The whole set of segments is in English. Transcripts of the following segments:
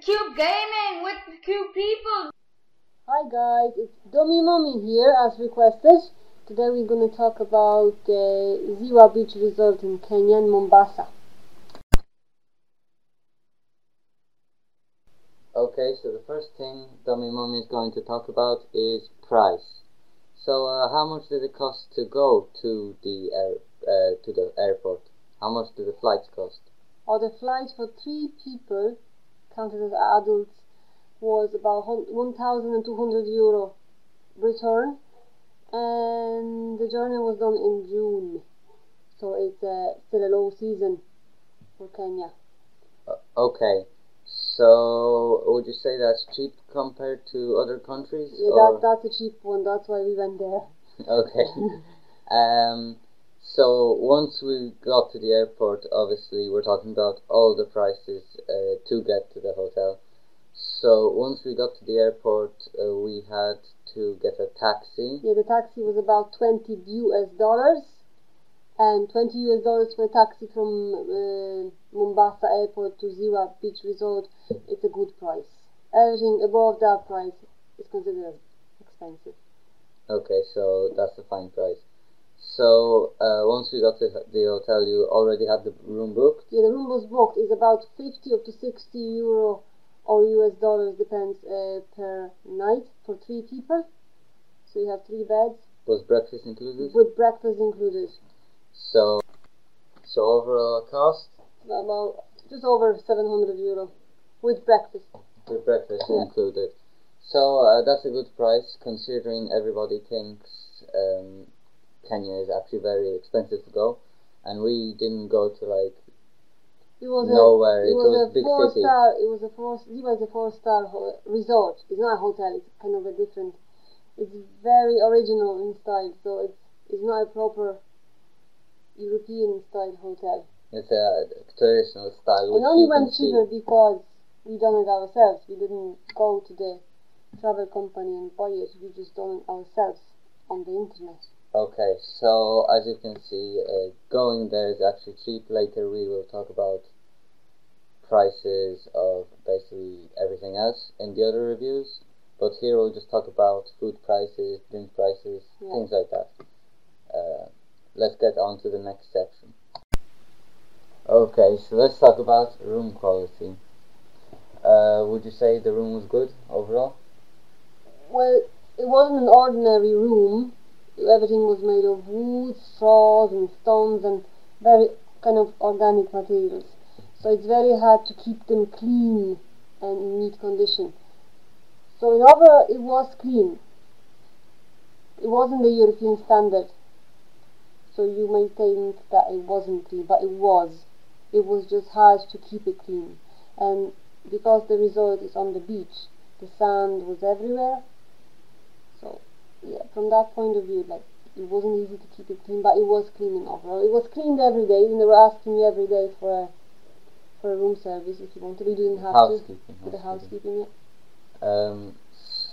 Cube Gaming with Cube people. Hi guys, it's Dummy Mummy here as requested. Today we're going to talk about the Ziwa beach resort in Kenya and Mombasa. Okay, so the first thing Dummy Mummy is going to talk about is price. So how much did it cost to go to the airport? How much did the flights cost? The flight for 3 people, counted as adults, was about €1,200 return, and the journey was done in June, so it's still a low season for Kenya. Okay, so would you say that's cheap compared to other countries? Yeah, that's a cheap one, that's why we went there. Okay. So once we got to the airport, obviously we're talking about all the prices to get to the hotel. So once we got to the airport, we had to get a taxi. Yeah, the taxi was about $20 and $20 for a taxi from Mombasa airport to Ziwa beach resort. It's a good price. Everything above that price is considered expensive. Okay, so that's a fine price. So once we got to the hotel, you already had the room booked? Yeah, the room was booked. It's about 50 up to 60 euro or US dollars, depends, per night for 3 people. So you have 3 beds. Was breakfast included? With breakfast included. So overall cost? About just over €700 with breakfast. With breakfast included. So that's a good price, considering everybody thinks Kenya is actually very expensive to go, and we didn't go to like nowhere. It was a big city. Ziwa is a 4-star resort. It's not a hotel. It's kind of a different. It's very original in style, so it's not a proper European style hotel. It's a traditional style. We only went cheaper because we done it ourselves. We didn't go to the travel company and buy it. We just done it ourselves on the internet. Okay, so as you can see, going there is actually cheap. Later we will talk about prices of basically everything else in the other reviews, but here we'll just talk about food prices, drink prices, things like that. Let's get on to the next section. Okay, so let's talk about room quality. Would you say the room was good overall? Well, it wasn't an ordinary room. Everything was made of wood, straws and stones and very kind of organic materials. So it's very hard to keep them clean and in neat condition. So in overall it was clean. It wasn't the European standard. So you may think that it wasn't clean, but it was. It was just hard to keep it clean. And because the resort is on the beach, the sand was everywhere. So yeah, from that point of view, like, it wasn't easy to keep it clean, but it was cleaning overall. It was cleaned every day, and they were asking me every day for a room service if you wanted. We didn't have housekeeping. For the housekeeping,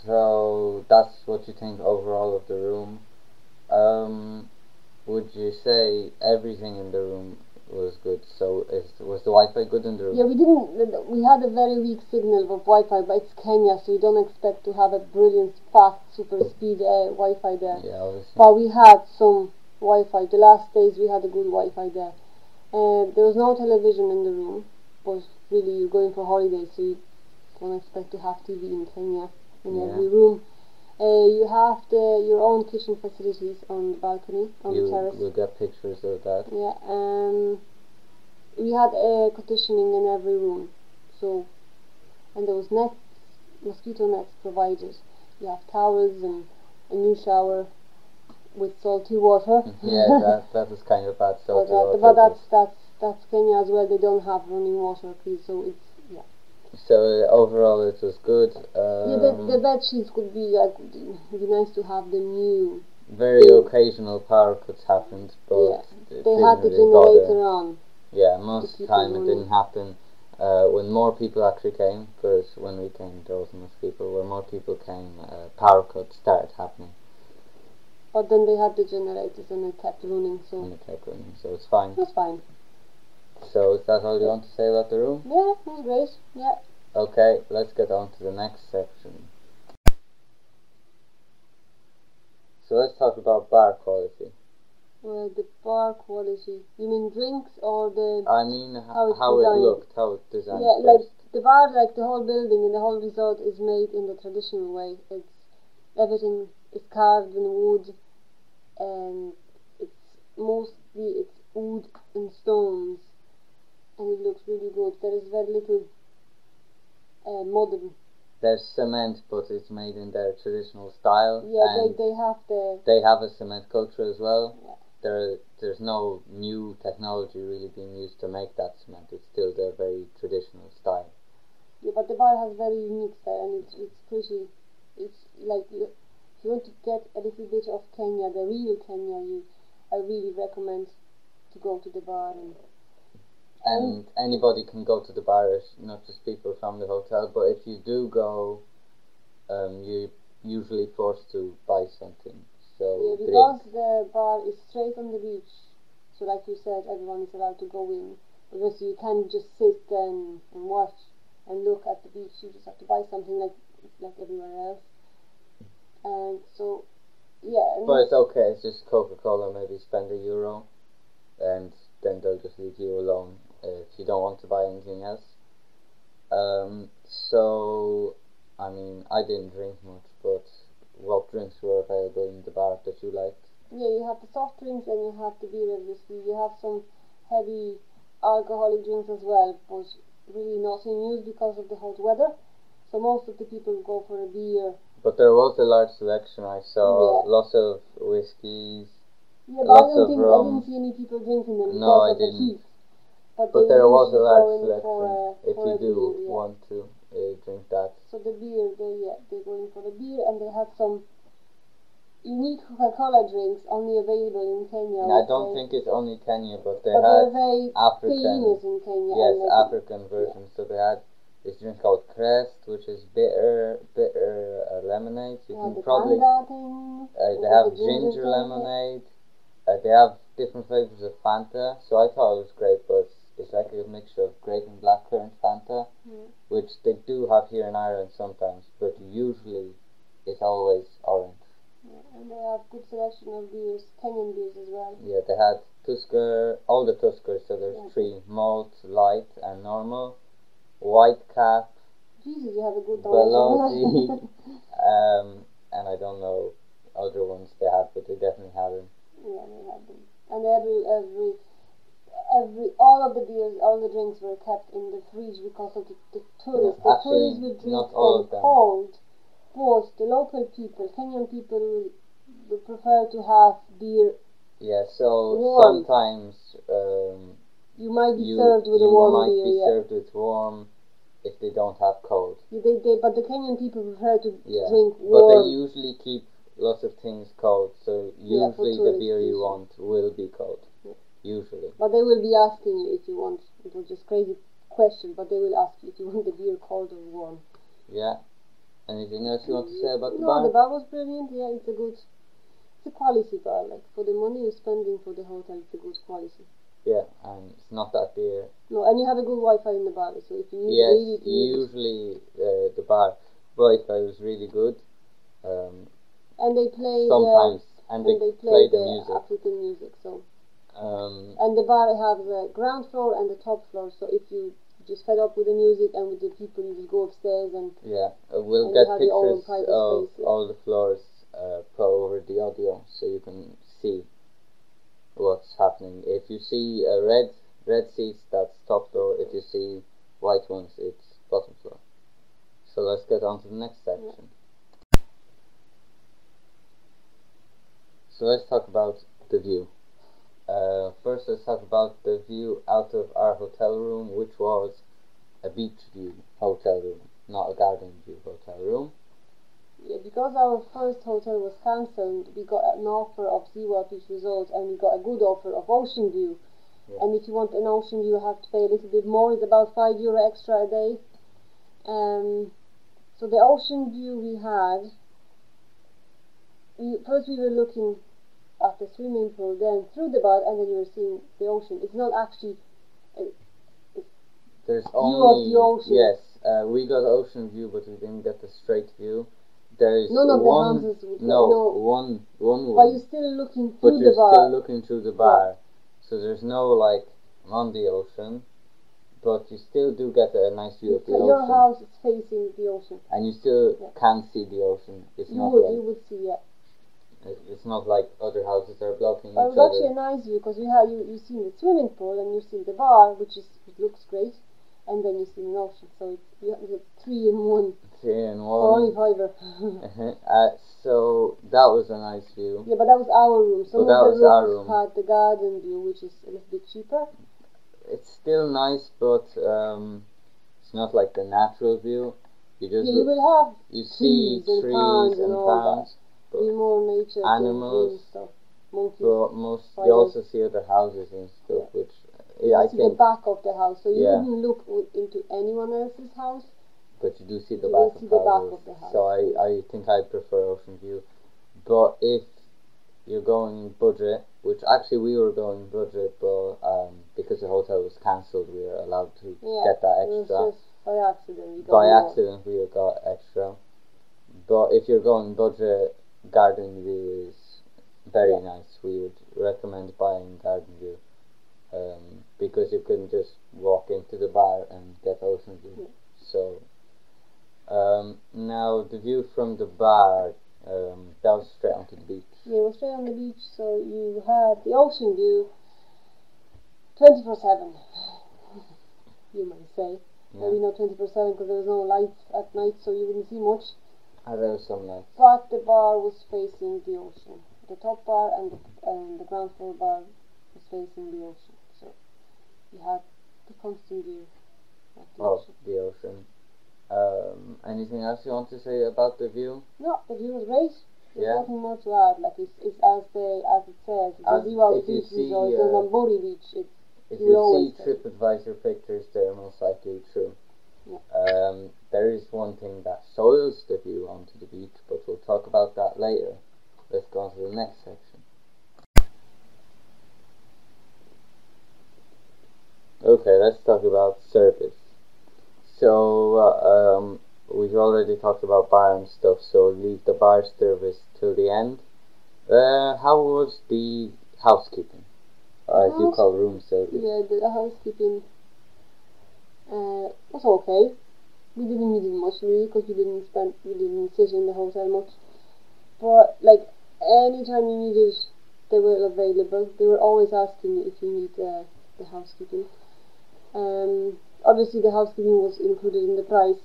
So that's what you think overall of the room. Would you say everything in the room was good? So was the Wi-Fi good in the room? Yeah, we had a very weak signal of Wi-Fi, but it's Kenya, so you don't expect to have a brilliant, fast, super speed Wi-Fi there. Yeah, obviously. But we had some Wi-Fi. The last days we had a good Wi-Fi there. There was no television in the room, but really you're going for holidays, so you don't expect to have TV in Kenya in every room. You have your own kitchen facilities on the balcony, on the terrace. We'll get pictures of that. Yeah, we had air conditioning in every room, and there was mosquito nets provided. You have towels and a new shower with salty water. Yeah, that was kind of bad, salty water. But that's Kenya as well. They don't have running water, please. So it's So overall, it was good. The bed sheets could be it'd be nice to have the new. Very occasional power cuts happened, but they had the generator on. Yeah, most of the time it didn't happen. When more people actually came, because when we came there wasn't much people. When more people came, power cuts started happening. But then they had the generators and it kept running, so it's fine. It was fine. So is that all you want to say about the room? Yeah, it was great. Yeah. Okay, let's get on to the next section. So let's talk about bar quality. Well, the bar quality. You mean drinks or the... I mean how it looked, how it designed. Yeah, first. like the bar, like the whole building and the whole resort is made in the traditional way. Everything is carved in wood, and it's wood and stones, and it looks really good. There is very little modern. There's cement, but it's made in their traditional style. Yeah, and they have a cement culture as well. Yeah. There's no new technology really being used to make that cement. It's still their very traditional style. Yeah, but the bar has very unique style, and it's pretty. It's like, if you want to get a little bit of Kenya, the real Kenya, I really recommend to go to the bar. And anybody can go to the bar, not just people from the hotel. But if you do go, you're usually forced to buy something. So yeah, because the bar is straight on the beach, so like you said, everyone is allowed to go in. Because you can't just sit and watch and look at the beach. You just have to buy something like everywhere else. And so, yeah. But it's okay. It's just Coca-Cola. Maybe spend €1, and then they'll just leave you alone if you don't want to buy anything else. So, I mean, I didn't drink much, but what drinks were available in the bar that you liked? Yeah, you have the soft drinks and you have the beer, obviously. You have some heavy alcoholic drinks as well, but really nothing used because of the hot weather. So most of the people go for a beer. But there was a large selection. I saw lots of whiskies. Yeah, but I didn't see any people drinking them because of the heat. But there was a large selection if you do beer, want to drink that. So the beer, they're going for the beer, and they had some unique Coca-Cola drinks only available in Kenya. I don't think it's only Kenya, but they're very African. famous in Kenya. Yes, African versions. So they had this drink called Crest, which is bitter lemonade. You can probably they have ginger lemonade. They have different flavors of Fanta. So I thought it was great, but it's like a mixture of grape and blackcurrant Fanta, which they do have here in Ireland sometimes, but usually it's always orange. Yeah, and they have good selection of beers, Kenyan beers as well. Yeah, they had Tusker, all the Tuskers, so there's 3, malt, light and normal, white cap, Jesus, you have a good Veloci, and I don't know other ones they had, but they definitely had them. Yeah, they had them. And all of the beers, all the drinks were kept in the fridge because of the tourists. The tourists would drink them cold, but the local people, Kenyan people, would prefer to have beer. Yeah, so warm. Sometimes you might be served with a warm beer. You might be served with warm if they don't have cold. But the Kenyan people prefer to drink warm. But they usually keep lots of things cold, so usually the beer you want will be cold. Yeah. Usually. But they will be asking you if you want. It was just crazy question, but they will ask you if you want the beer cold or warm. Yeah. Anything else you want to say about the bar? No, the bar was brilliant. Yeah, it's a quality bar. Like, for the money you're spending for the hotel, it's a good quality. Yeah, and it's not that dear. No, and you have a good Wi-Fi in the bar, so if you need usually the bar Wi-Fi was really good. And they play sometimes, and they play the music. African music. So, and the bar has the ground floor and the top floor. So if you just fed up with the music and with the people, you just go upstairs and we'll get pictures of all the floors put over the audio, so you can see what's happening. If you see red seats, that's top floor. If you see white ones, it's bottom floor. So let's get on to the next section. Yeah. So let's talk about the view. First, let's talk about the view out of our hotel room, which was a beach view hotel room, not a garden view hotel room. Yeah, because our first hotel was cancelled, we got an offer of Ziwa Beach Resort, and we got a good offer of Ocean View. Yeah. And if you want an Ocean View, you have to pay a little bit more. It's about €5 extra a day. So the Ocean View we had, first we were looking at the swimming pool, then through the bar, and then you were seeing the ocean. It's not actually there's view of the ocean. Yes, we got ocean view, but we didn't get the straight view. There's None of one, the houses would one but you're still looking but through you're the bar. still looking through the bar. So there's no like on the ocean, but you still do get a nice view of the ocean. Your house is facing the ocean. And you still can see the ocean. It's you not would, like you would see, yeah. It's not like other houses are blocking But each it was other. actually a nice view because you've seen the swimming pool and you've seen the bar, which looks great, and then you see an ocean. So it's a 3 in 1. 3 in 1. For only fiver. So that was a nice view. Yeah, but that was our room. Some of the rooms had the garden view, which is a little bit cheaper. It's still nice, but it's not like the natural view. You just you will have see trees and palms. But be more nature, animals, stuff, monkeys. But you also see other houses and stuff, which I see think the back of the house, so you wouldn't look into anyone else's house. But you do see the back of the house. So I think I prefer ocean view. But if you're going budget, which actually we were going budget, but because the hotel was cancelled, we were allowed to get that extra. It was just by accident. We got extra. But if you're going budget, garden view is very nice. We would recommend buying garden view because you can just walk into the bar and get ocean view. So now the view from the bar, that was straight onto the beach. Yeah, it was straight on the beach, so you had the ocean view 24/7. You might say. Maybe not 24/7 because there was no lights at night, so you wouldn't see much. There was some lights. But the bar was facing the ocean. The top bar and the ground floor bar was facing the ocean. So you had the constant view of the ocean. Anything else you want to say about the view? No, the view was great. There's nothing more to add. Like it's as it says. The Ziwa Beach Resort is on Bori Beach. If you see TripAdvisor pictures, they're most likely true. Yeah. There is one thing that soils the view onto the beach, but we'll talk about that later. Let's go on to the next section. Okay, let's talk about service. So we've already talked about bar and stuff, so leave the bar service till the end. How was the housekeeping? As you call room service. Yeah, the housekeeping was okay. We didn't need it much really because we didn't sit in the hotel much. But like anytime you needed, they were available. They were always asking you if you need the housekeeping. Obviously the housekeeping was included in the price.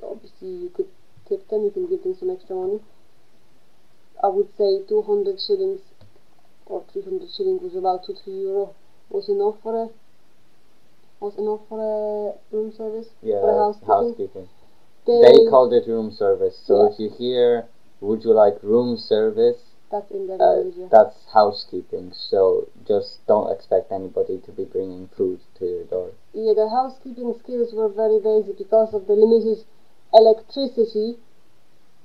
Obviously you could tip them, you can give them some extra money. I would say 200 shillings or 300 shillings was about 2-3 euro was enough for a room service. Yeah, for housekeeping. They called it room service. So if you hear, would you like room service? That's in their language. That's housekeeping. So just don't expect anybody to be bringing food to your door. Yeah, the housekeeping skills were very basic because of the limited electricity.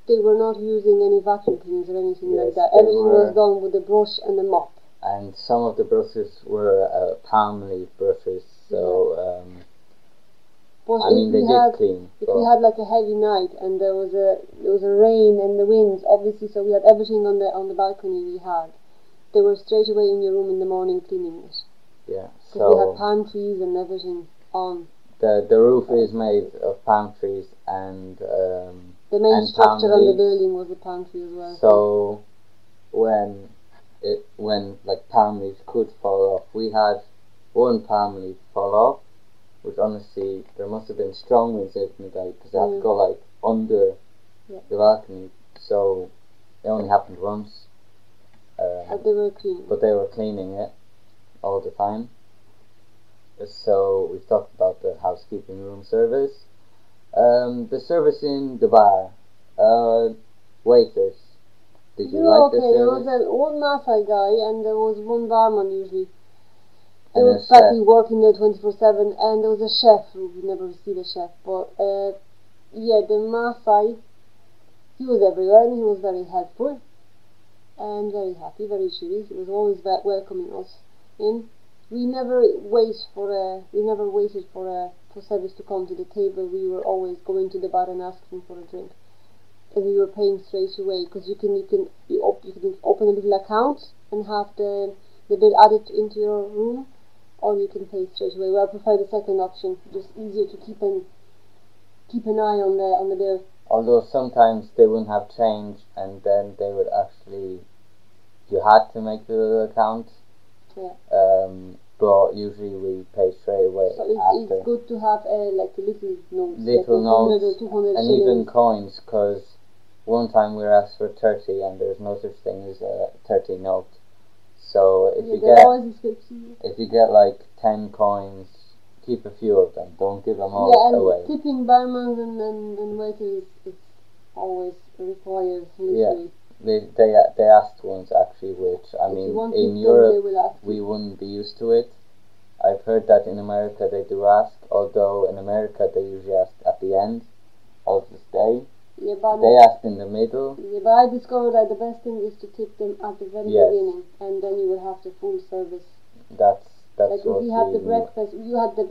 They were not using any vacuum cleaners or anything like that. Everything was done with a brush and a mop. And some of the brushes were palm leaf brushes, so but I mean they did clean. If we had like a heavy night and there was a rain and the winds, obviously, so we had everything on the balcony. They were straight away in your room in the morning cleaning it. Yeah. So we had palm trees and everything on. The roof is made of palm trees and the main structure on the building was a palm tree as well. So when like palm leaves could fall off, we had one palm leaf fall off, which honestly there must have been strong winds in the day because they had to go like under the balcony. So it only happened once. But they were cleaning. But they were cleaning it all the time. So we've talked about the housekeeping room service. The service in the bar. Waiters. Did you like the service? There was one Maasai guy and there was one barman usually. They were practically working there 24/7, and there was a chef. We never see the chef, but the Maasai, he was everywhere and he was very helpful and very happy, very cheery. He was always welcoming us in. We never waited for a for service to come to the table, we were always going to the bar and asking for a drink. And we were paying straight away, because you can open a little account and have the bill added into your room, or you can pay straight away. Well, I prefer the second option, just easier to keep an eye on the bill. Although sometimes they wouldn't have change, and then they would actually, you had to make the little account. Yeah. But usually we pay straight away. So it's good to have like a little notes, little like notes, 100 or 200 and shillings. even coins, because one time we were asked for 30 and there's no such thing as a 30 note. So if you get like 10 coins, keep a few of them, don't give them all away. Tipping barman and waiters is always required. Literally. Yeah, they asked once actually, which I mean in Europe we wouldn't be used to it. I've heard that in America they do ask, although in America they usually ask at the end of the stay. Yeah, but they ask in the middle. Yeah, but I discovered that the best thing is to tip them at the very beginning, and then you will have the full service. That's like what if you have the breakfast, you have the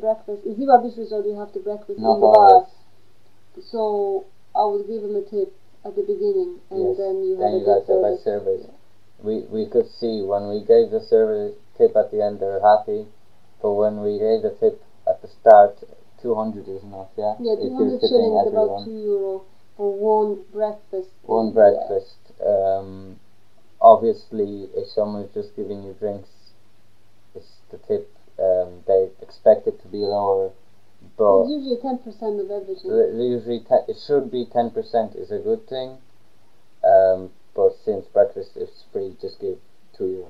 breakfast. In Ziwa Beach Resort, you have the breakfast Not in the always. bar. So I would give them a tip at the beginning, and then you have a good service. Yeah. We could see when we gave the service tip at the end, they were happy, but when we gave the tip at the start, 200 is enough, yeah? Yeah, 200 shillings, about €2 for one breakfast. One breakfast. Obviously, if someone's just giving you drinks, it's the tip, they expect it to be lower, but it's usually 10% of everything. It should be 10% is a good thing, but since breakfast is free, just give €2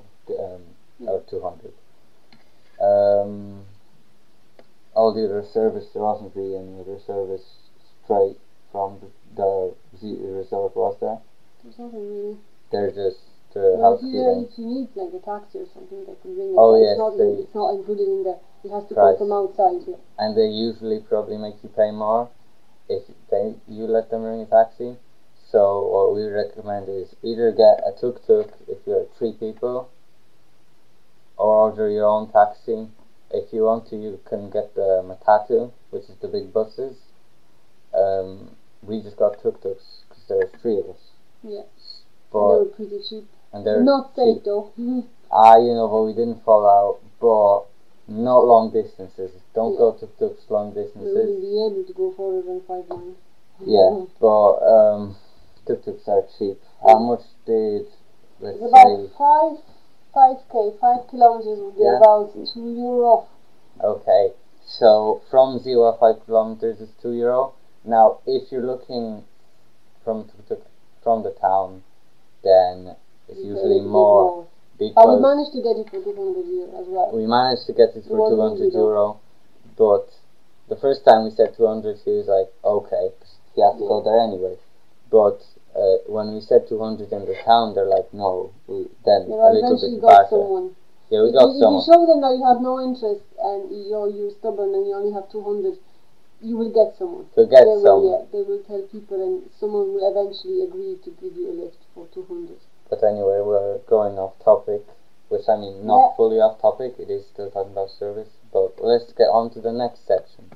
or 200. All the other service, there wasn't really any other service straight from the resort, was there? There's nothing really. They're just housekeeping. If you need like a taxi or something, they can bring it. Oh yes, it's not included in the. It has to come from outside. Yeah. And they usually probably make you pay more if you let them bring a taxi. So what we recommend is either get a tuk-tuk if you're 3 people, or order your own taxi. If you want to, you can get the matatu, which is the big buses. We just got tuk-tuks because there were 3 of us. Yeah. But and they were pretty cheap. And they're not safe though. But we didn't fall out. But not long distances. Don't go tuk-tuks long distances. We wouldn't be able to go further than 5 miles. Yeah, but tuk-tuks are cheap. How much did, let's say... About 5 kilometers would be about €2. Okay, so from Ziwa 5 kilometers is €2. Now, if you're looking from the town, then it's usually more. Because we managed to get it for €200 as well. We managed to get it for €200, but the first time we said 200, he was like, okay, he has to go there anyway. But when we said 200 in the town, they're like, no. Then a little bit faster. Yeah, we got someone. If you show them that you have no interest and you're stubborn and you only have 200, you will get someone. They will tell people, and someone will eventually agree to give you a lift for 200. But anyway, we're going off topic, which I mean, not fully off topic. It is still talking about service. But let's get on to the next section.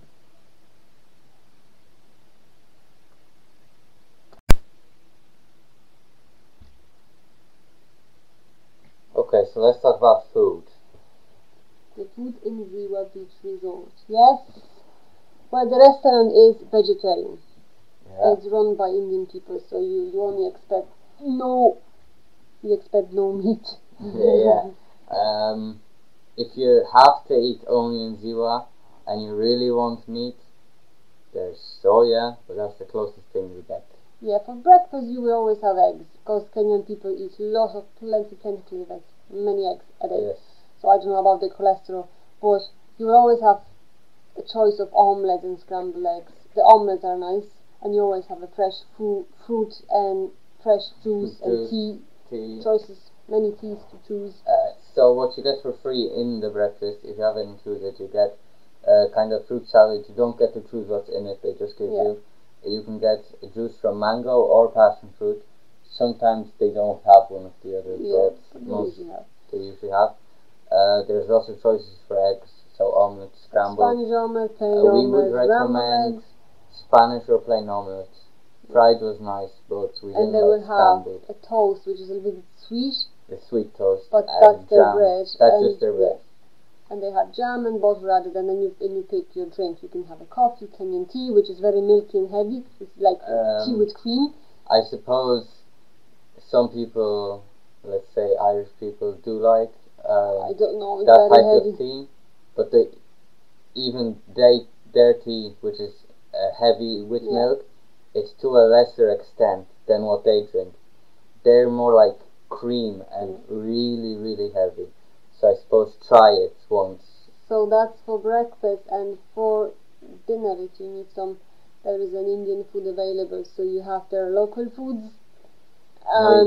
Okay, so let's talk about food. The food in Ziwa Beach Resort. Yes. Well, the restaurant is vegetarian. Yeah. It's run by Indian people, so you only expect no meat. Yeah. If you have to eat only in Ziwa and you really want meat, there's soya, but that's the closest thing you get. Yeah, for breakfast you will always have eggs, because Kenyan people eat plenty of eggs, many eggs a day. Yes. So I don't know about the cholesterol, but you will always have a choice of omelette and scrambled eggs. The omelettes are nice, and you always have a fresh fruit and fresh juice and tea. Choices, many teas to choose. So what you get for free in the breakfast, if you have it included, you get kind of fruit salad. You don't get to choose what's in it, they just give you. You can get a juice from mango or passion fruit. Sometimes they don't have one of the other, but they usually have. There's also choices for eggs. so omelette, scrambled. Spanish omelette, plain We would omelette, scrambled recommend eggs. Spanish or plain omelette. Fried was nice, but we And didn't they like will have scrambled. a toast, which is a little bit sweet, The sweet toast but and that's their jam. bread. That's and, just their bread. And they have jam and butter added, and then you pick your drink. You can have a coffee, Kenyan tea, which is very milky and heavy. It's like tea with cream. I suppose some people, let's say Irish people, do like I don't know, it's that very type heavy. of tea, but their tea, which is heavy with milk, it's to a lesser extent than what they drink. They're more like cream and really, really heavy. So I suppose try it once. So that's for breakfast, and for dinner, if you need some, there is an Indian food available. So you have their local foods. No,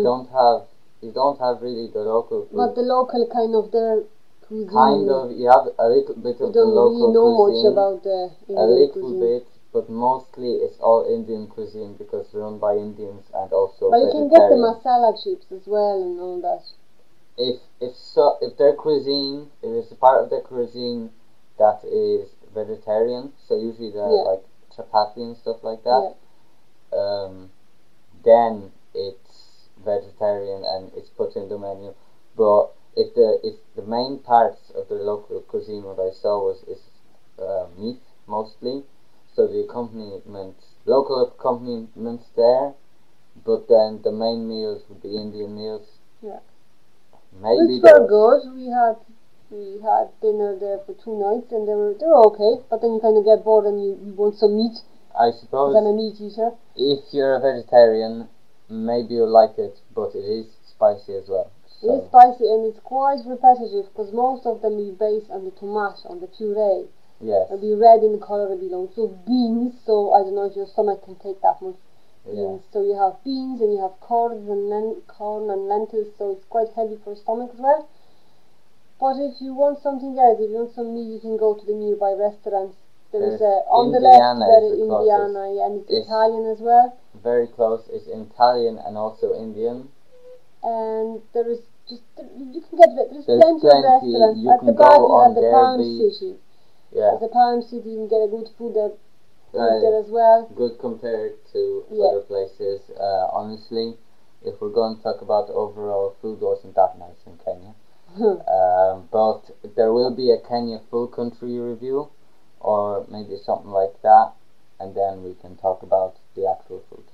you don't have really the local food. But the local kind of their cuisine. Kind of, you have a little bit of the local You don't really know cuisine. much about the Indian a little cuisine. bit, but mostly it's all Indian cuisine because it's run by Indians and also But you can get the masala chips as well and all that. If their cuisine, if it's a part of their cuisine that is vegetarian, so usually they're like chapati and stuff like that, then it's vegetarian and it's put in the menu. But if the main parts of the local cuisine, what I saw is meat mostly, so the local accompaniments there, but then the main meals would be Indian meals. Yeah. Maybe which were good. We had dinner there for 2 nights, and they were okay. But then you kind of get bored and you want some meat. I suppose I'm a meat eater. If you're a vegetarian, maybe you'll like it, but it is spicy as well. So. It is spicy and it's quite repetitive because most of them will be based on the tomato, on the puree. Yes. It'll be red in the color, it'll be loads of beans. So I don't know if your stomach can take that much. Beans. So you have beans and you have corn and lentils, so it's quite heavy for stomach as well. But if you want something else, if you want some meat, you can go to the nearby restaurants. There's on the left, Indiana, and it's Italian as well. Very close. It's Italian and also Indian. And there is you can get there's plenty of restaurants. You At the back you have the Palm City. Yeah. At the Palm City you can get a good food there. There as well. Good compared to other places. Honestly, if we're going to talk about overall, food wasn't that nice in Kenya. But there will be a Kenya full country review, or maybe something like that, and then we can talk about the actual food.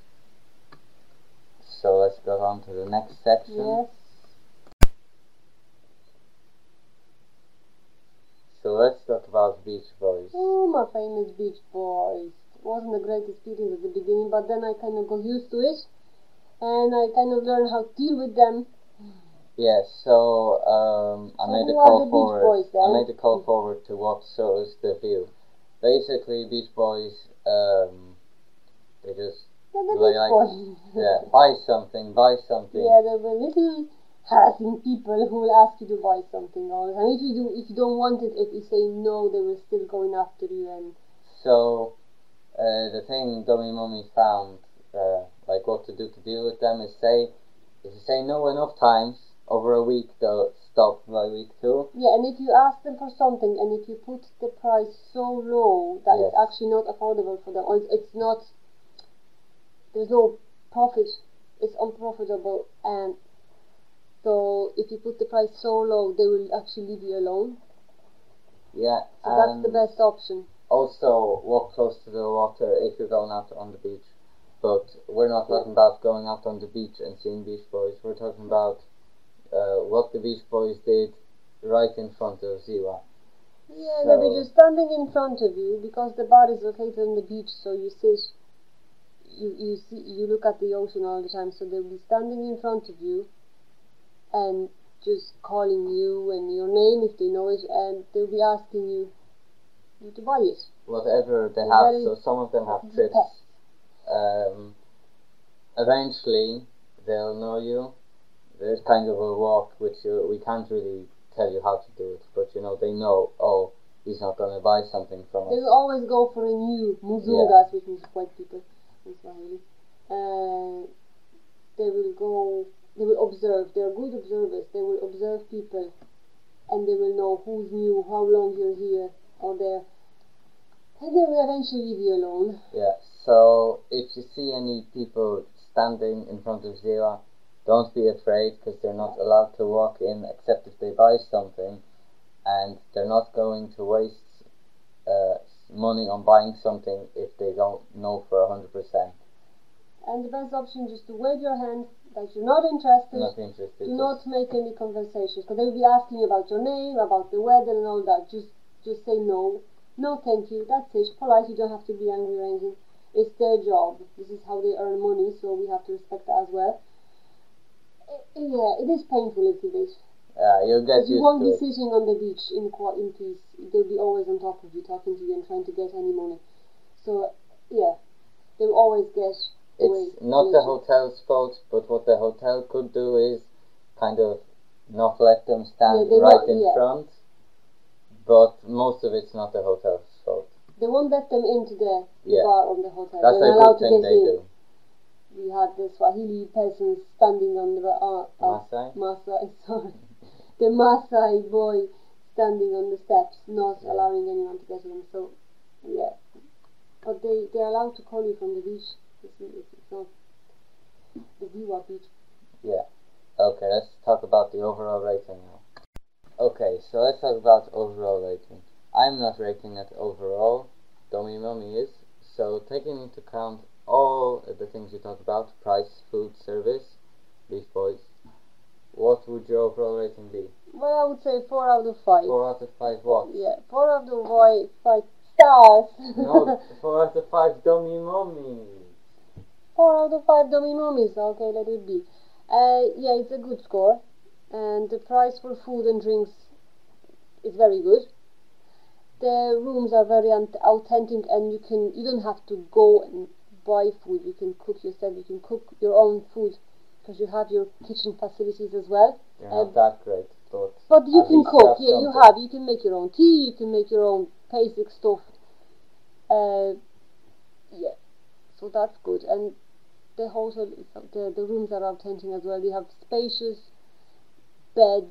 So let's go on to the next section. Yes. So let's talk about Beach Boys. Oh, my famous Beach Boys. It wasn't a great experience at the beginning, but then I kind of got used to it, and I kind of learned how to deal with them. Yes, so I made a call forward. I made a call forward to what shows the view. Basically, Beach Boys, they just buy something. Yeah, there were little harassing people who will ask you to buy something all the time. If you don't want it, if you say no, they will still going after you. And so the thing Dummy Mummy found, like what to do to deal with them, is if you say no enough times over a week, they'll stop by week 2. Yeah, and if you ask them for something, and if you put the price so low that it's actually not affordable for them, or it's not, there's no profit, it's unprofitable, and so if you put the price so low, they will actually leave you alone. Yeah, so that's the best option. Also, walk close to the water if you're going out on the beach. But we're not talking about going out on the beach and seeing Beach Boys. We're talking about what the Beach Boys did right in front of Ziwa. Yeah, they were just standing in front of you because the bar is located on the beach, so you sit, you look at the ocean all the time, so they'll be standing in front of you and just calling you and your name if they know it, and they'll be asking you to buy it. Whatever they have, so some of them have trips. Eventually, they'll know you. There's kind of a walk which we can't really tell you how to do it, but they know, oh, he's not going to buy something from us. They will always go for a new muzungas, which means white people in Swahili. They will observe. They're good observers. They will observe people and they will know who's new, how long you're here or there, and they will eventually leave you alone. Yeah, so if you see any people standing in front of Ziwa, don't be afraid, because they're not allowed to walk in except if they buy something, and they're not going to waste money on buying something if they don't know for 100%. And the best option is just to wave your hand that you're not interested. Not interested. Do not make any conversations, because they'll be asking you about your name, about the weather and all that. Just say no. No, thank you. That's it. Polite. You don't have to be angry or anything. It's their job. This is how they earn money, so we have to respect that as well. Yeah, it is painful a little bit. You'll get used to it. You won't be sitting on the beach in peace. They'll be always on top of you, talking to you and trying to get any money. So, yeah, they'll always get away. It's not the hotel's fault, but what the hotel could do is kind of not let them stand right in front. But most of it's not the hotel's fault. They won't let them into the bar of the hotel. That's They're a allowed good to thing get they in. do. We had the Swahili person standing on the Maasai? sorry. The Maasai boy standing on the steps, not allowing anyone to get in. So, yeah. But they're allowed to call you from the beach. It's not the Ziwa beach. Yeah. Okay, let's talk about the overall rating now. Okay, so let's talk about overall rating. I'm not rating it overall. Dummy Mummy is. So taking into account all the things you talk about, price, food, service, Beach Boys, what would your overall rating be? Well, I would say 4 out of 5. 4 out of 5 what? Yeah, 4 out of 5 stars. No, 4 out of 5 Dummy Mummies. 4 out of 5 dummy mummies. Okay, let it be. Yeah, it's a good score, and the price for food and drinks is very good. The rooms are very authentic, and you don't have to go and buy food. You can cook yourself. You can cook your own food because you have your kitchen facilities as well. They're not that great, but you can cook. Yeah, something. you can make your own tea. You can make your own basic stuff. Yeah, so that's good. And the hotel, the rooms are authentic as well. They have spacious beds,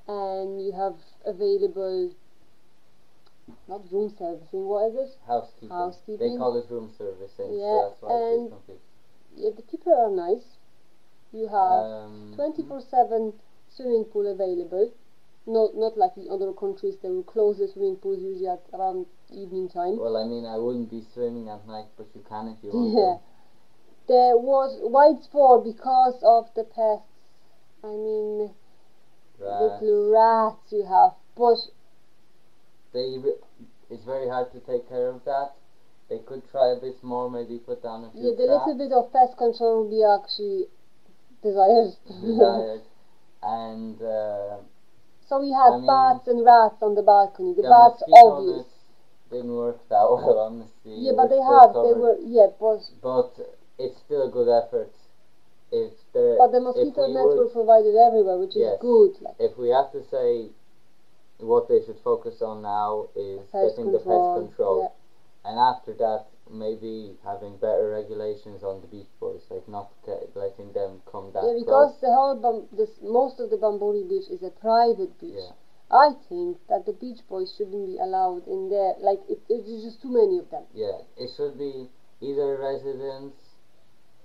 and you have available, not room servicing, what is it? Housekeeping. They call it room servicing, yeah, so that's why it's confused. Yeah, the people are nice. You have 24/7 swimming pool available. Not like in other countries, they will close the swimming pools usually at around evening time. Well, I mean, I wouldn't be swimming at night, but you can if you want to. There was why it's for, because of the pests. I mean, little rats you have, but it's very hard to take care of that. They could try a bit more, maybe put down a few the little bit of pest control would be actually desired. And so we had bats and rats on the balcony. The bats obvious. Didn't work that well, honestly. Yeah, but but it's still a good effort. But the mosquito nets were provided everywhere, which is good. If we have to say what they should focus on now is getting the pest control, and after that maybe having better regulations on the Beach Boys, like not letting them come that close. Yeah, because the whole most of the Bamburi beach is a private beach. Yeah. I think that the Beach Boys shouldn't be allowed in there. Like there's just too many of them. Yeah, it should be either residents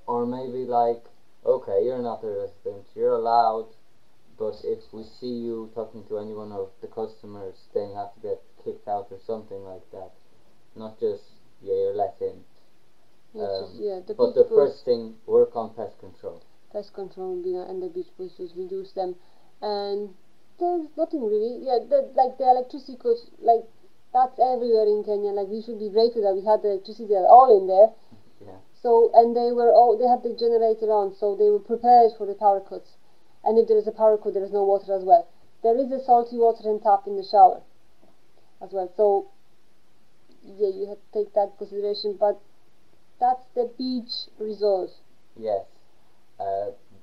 or maybe like, okay, you're not a resident, you're allowed, but if we see you talking to any one of the customers, then you have to get kicked out or something like that. Not just, you're let in. But the first thing, work on pest control. Pest control, and the Beach Boys just reduce them. And there's nothing really. Yeah, like the electricity could, like, that's everywhere in Kenya. Like, we should be grateful that we had the electricity all in there. Yeah. So, and they had the generator on, so they were prepared for the power cuts. And if there is a power cut, there is no water as well. There is a salty water and tap in the shower as well. So, yeah, you have to take that into consideration. But that's the beach resort. Yes.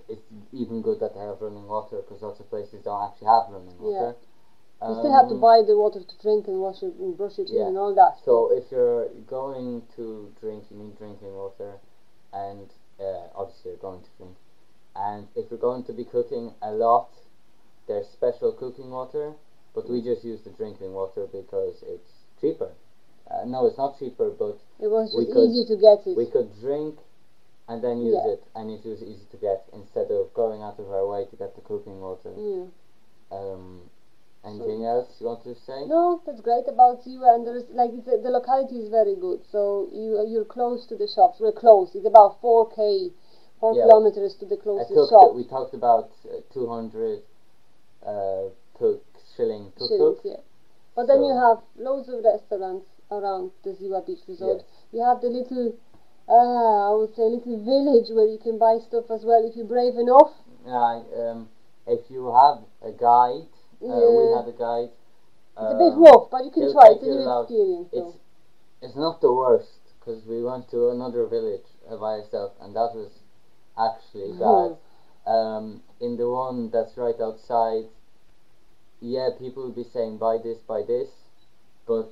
It's even good that they have running water, because lots of places don't actually have running water. Yeah. You still have to buy the water to drink and wash it and brush your teeth and all that. So if you're going to drink, you need drinking water, and obviously you're going to drink. And if you're going to be cooking a lot, their special cooking water, but we just use the drinking water because it's cheaper. No, it's not cheaper, but it was just easier to get it. We could drink and then use Yeah. it, and it was easy to get instead of going out of our way to get the cooking water. Yeah. Anything else you want to say? No, that's great about Ziwa, and there's like the locality is very good. So you're close to the shops. We're close. It's about 4 kilometers to the closest shop. We talked about 200 shillings, yeah. But then you have loads of restaurants around the Ziwa Beach Resort. Yes. You have the little, I would say, little village where you can buy stuff as well if you're brave enough. If you have a guide, we had a guide. It's a bit rough, but you can try. It's a new experience. It's not the worst, because we went to another village by itself, and that was actually bad. In the one that's right outside, yeah, people will be saying buy this, but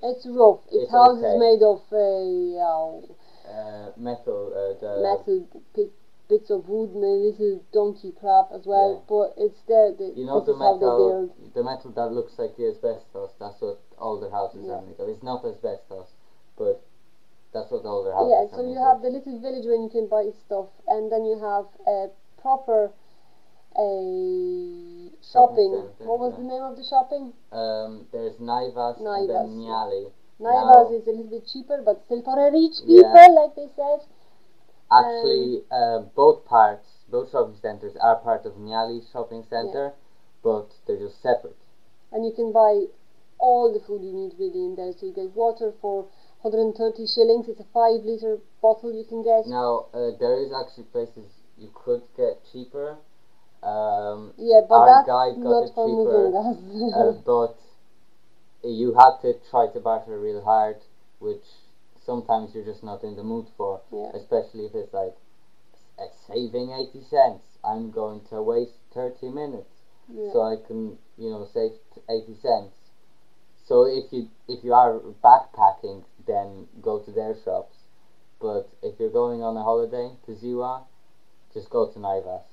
it's rough. It's houses made of metal bits of wood and a little donkey crap as well. Yeah. But it's the metal that looks like the asbestos. That's what all the houses are made of. It's not asbestos, but that's what all the houses are made of. Yeah, so you have the little village where you can buy stuff, and then you have a proper shopping. What was the name of the shopping? There's Naivas and then Nyali. Naivas is a little bit cheaper, but still for a rich people, like they said. Actually, both shopping centres are part of Nyali shopping centre, but they're just separate. And you can buy all the food you need really in there. So you get water for 130 shillings. It's a 5-litre bottle you can get. Now, there is actually places you could get cheaper. Yeah, but our that's guide got not it for cheaper, but you have to try to barter real hard, which sometimes you're just not in the mood for, especially if it's like saving 80 cents. I'm going to waste 30 minutes so I can, save 80 cents. So if you are backpacking, then go to their shops. But if you're going on a holiday to Ziwa, just go to Naivas.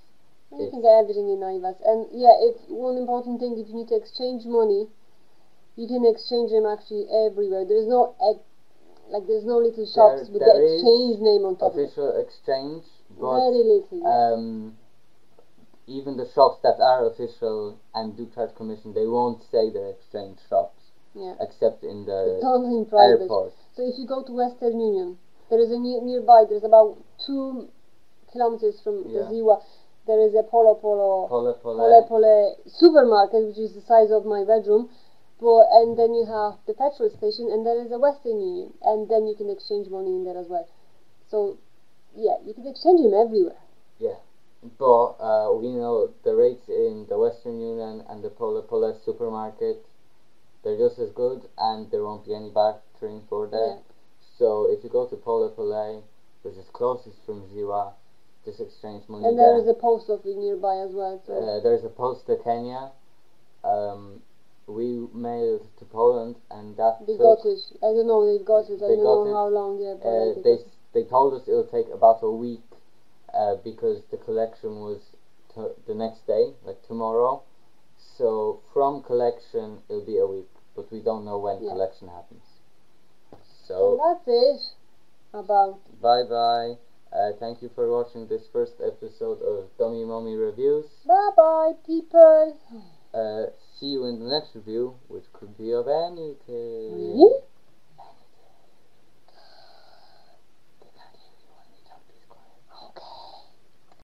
You can get everything in Naivas. And it's one important thing, if you need to exchange money, you can exchange them actually everywhere. There's no little shops with the exchange name on top of it. Official exchange, but very little. Even the shops that are official and do charge commission, they won't say they're exchange shops, except in the airport. So if you go to Western Union, there is a nearby. There's about 2 kilometers from the Ziwa. There is a Polo supermarket, which is the size of my bedroom. And then you have the petrol station, and there is a Western Union, and then you can exchange money in there as well. So, you can exchange them everywhere. Yeah, but we know the rates in the Western Union and the Polo supermarket, they're just as good, and there won't be any bartering for that. Yeah. So if you go to Polo, which is closest from Ziwa, just exchange money there. And there is a post office nearby as well. So. There's a post to Kenya. We mailed to Poland, and that they got it. I don't know. They've got it. I don't know how long. They told us it'll take about a week because the collection was the next day, like tomorrow. So from collection, it'll be a week, but we don't know when collection happens. So that's it. About. Bye bye. Thank you for watching this first episode of Dummy Mummy Reviews. Bye bye, people. See you in the next review, which could be of anything. Really?